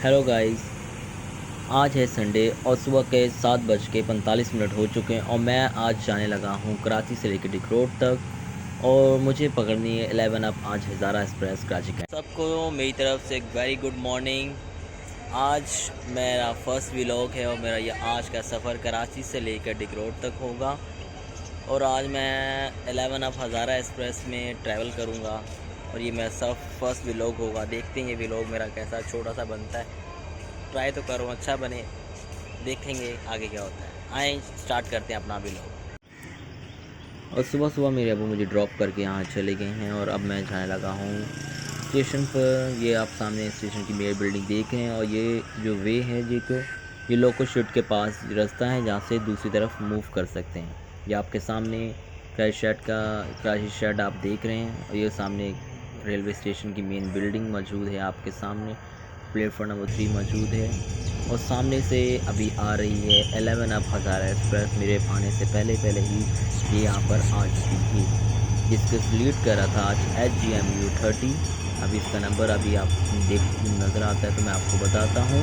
Hello guys. आज है Sunday और सुबह के 7:45 हो चुके हैं और मैं आज जाने लगा हूँ कराची से लेकर डिक रोड तक और मुझे पकड़नी है 11 अप आज हज़ारा एक्सप्रेस कराची का। सबको मेरी तरफ से एक वेरी गुड मॉर्निंग। आज मेरा फर्स्ट व्लॉग है और मेरा ये आज का सफ़र कराची से लेकर डिक रोड तक होगा और आज मैं 11 अप हज़ारा एक्सप्रेस में ट्रैवल करूँगा और ये मेरा सब फर्स्ट व्लॉग होगा। देखते हैं ये व्लॉग मेरा कैसा छोटा सा बनता है। ट्राई तो करो अच्छा बने, देखेंगे आगे क्या होता है। आए स्टार्ट करते हैं अपना व्लॉग। और सुबह सुबह मेरे अबू मुझे ड्रॉप करके यहाँ चले गए हैं और अब मैं जाने लगा हूँ स्टेशन पर। ये आप सामने स्टेशन की मेन बिल्डिंग देख रहे हैं और ये जो वे है ये लोको शूट के पास रास्ता है जहाँ से दूसरी तरफ मूव कर सकते हैं। ये आपके सामने कराची शेड आप देख रहे हैं और ये सामने रेलवे स्टेशन की मेन बिल्डिंग मौजूद है। आपके सामने प्लेटफॉर्म नंबर 3 मौजूद है और सामने से अभी आ रही है 11 अप हज़ारा एक्सप्रेस। मेरे आने से पहले ही ये यहाँ पर आ चुकी थी, जिसको लीड कर रहा था आज HGMU 30। अभी इसका नंबर अभी आप देख नज़र आता है तो मैं आपको बताता हूँ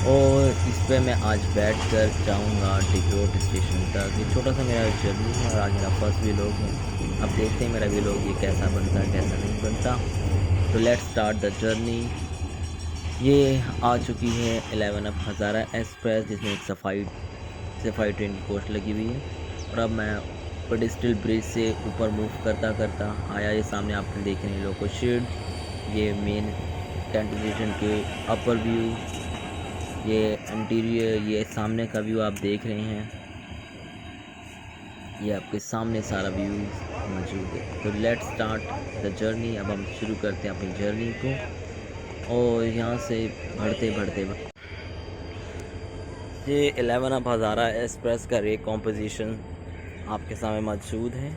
और इस पर मैं आज बैठ कर जाऊँगा डिक रोड स्टेशन तक। ये छोटा सा मेरा जर्नी है और आज मेरा फर्स्ट व्लॉग है। अब देखते हैं मेरा व्लॉग ये कैसा बनता है कैसा नहीं बनता। तो लेट्स स्टार्ट द जर्नी। ये आ चुकी है 11 अप हज़ारा एक्सप्रेस जिसमें एक सफाई ट्रेन की कोच लगी हुई है और अब मैं पेडेस्ट्रियल ब्रिज से ऊपर मूव करता करता आया। ये सामने आपने देख रहे हैं लोको शेड, ये मेन टेंट स्टेशन के अपर व्यू, ये इंटीरियर, ये सामने का व्यू आप देख रहे हैं। ये आपके सामने सारा व्यू मौजूद है। तो लेट्स स्टार्ट द जर्नी। अब हम शुरू करते हैं अपनी जर्नी को और यहाँ से बढ़ते ये 11 अप हज़ारा एक्सप्रेस का रेक कॉम्पोजिशन आपके सामने मौजूद है।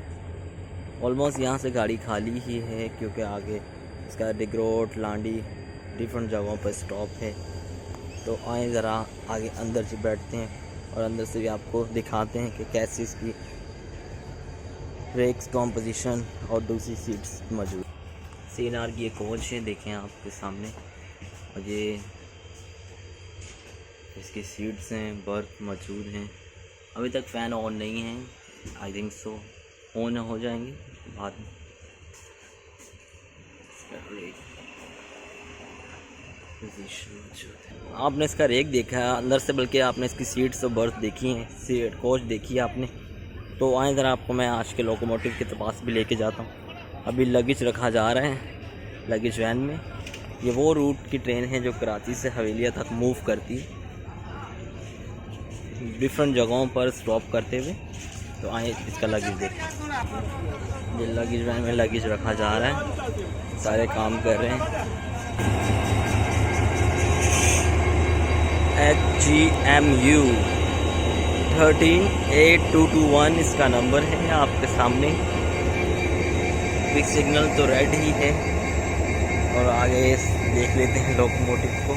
ऑलमोस्ट यहाँ से गाड़ी खाली ही है क्योंकि आगे इसका डिक रोड लांडी डिफरेंट जगहों पर स्टॉप है। तो आए ज़रा आगे अंदर से बैठते हैं और अंदर से भी आपको दिखाते हैं कि कैसी इसकी रेक्स कॉम्पोजिशन और दूसरी सीट्स मौजूद। CNR की एक कोच है देखें आपके सामने और ये इसकी सीट्स हैं, बर्थ मौजूद हैं। अभी तक फ़ैन ऑन नहीं है, आई थिंक सो ऑन हो जाएंगे बाद में। आपने इसका रेक देखा है अंदर से, बल्कि आपने इसकी सीट्स और बर्थ देखी हैं, सीट कोच देखी है आपने। तो आए ज़रा आपको मैं आज के लोकोमोटिव के पास भी लेके जाता हूँ। अभी लगेज रखा जा रहा है लगेज वैन में। ये वो रूट की ट्रेन है जो कराची से हवेलिया तक मूव करती है डिफरेंट जगहों पर स्टॉप करते हुए। तो आए इसका लगेज देखें। ये लगेज वैन में लगेज रखा जा रहा है, सारे काम कर रहे हैं। HGMU 138221 इसका नंबर है आपके सामने। बिग सिग्नल तो रेड ही है और आगे देख लेते हैं लोकोमोटिव को।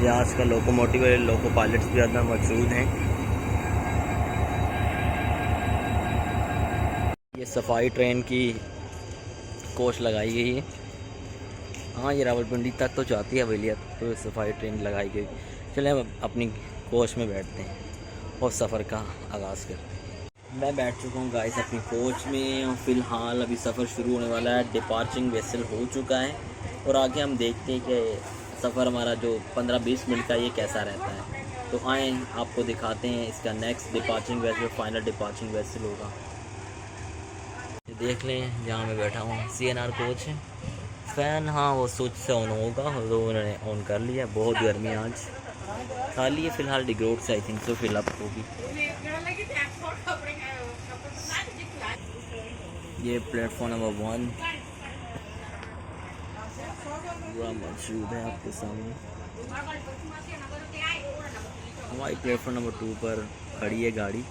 ये आज का लोकोमोटिव है, लोको पायलट्स भी अंदर मौजूद हैं। ये सफाई ट्रेन की कोच लगाई गई है। हाँ ये रावलपिंडी तक तो जाती है हवेलिया, तो सफाई ट्रेन लगाई गई। चले हम अपनी कोच में बैठते हैं और सफ़र का आगाज़ करते हैं। मैं बैठ चुका हूँ गाइस अपनी कोच में और फ़िलहाल अभी सफ़र शुरू होने वाला है। डिपार्चरिंग वेसल हो चुका है और आगे हम देखते हैं कि सफ़र हमारा जो 15-20 मिनट का ये कैसा रहता है। तो आए आपको दिखाते हैं इसका नेक्स्ट डिपार्चरिंग वेसल, फाइनल डिपार्चरिंग वेसल होगा। देख लें जहाँ मैं बैठा हूँ CNR कोच है। फ़ैन हाँ वो स्विच से ऑन होगा और तो उन्होंने ऑन कर लिया। बहुत गर्मी आज खाली है फ़िलहाल डिक रोड से, I think so fill up होगी। ये प्लेटफॉर्म नंबर 1 पूरा मौजूद है आपके सामने। हमारी प्लेटफॉर्म नंबर 2 पर खड़ी है गाड़ी।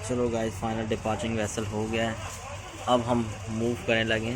चलो गाइस फाइनल डिपार्चरिंग वेसल हो गया है, अब हम मूव करने लगे।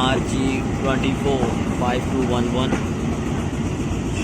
RG245211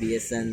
BSN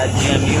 HGMU.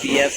PF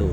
2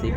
6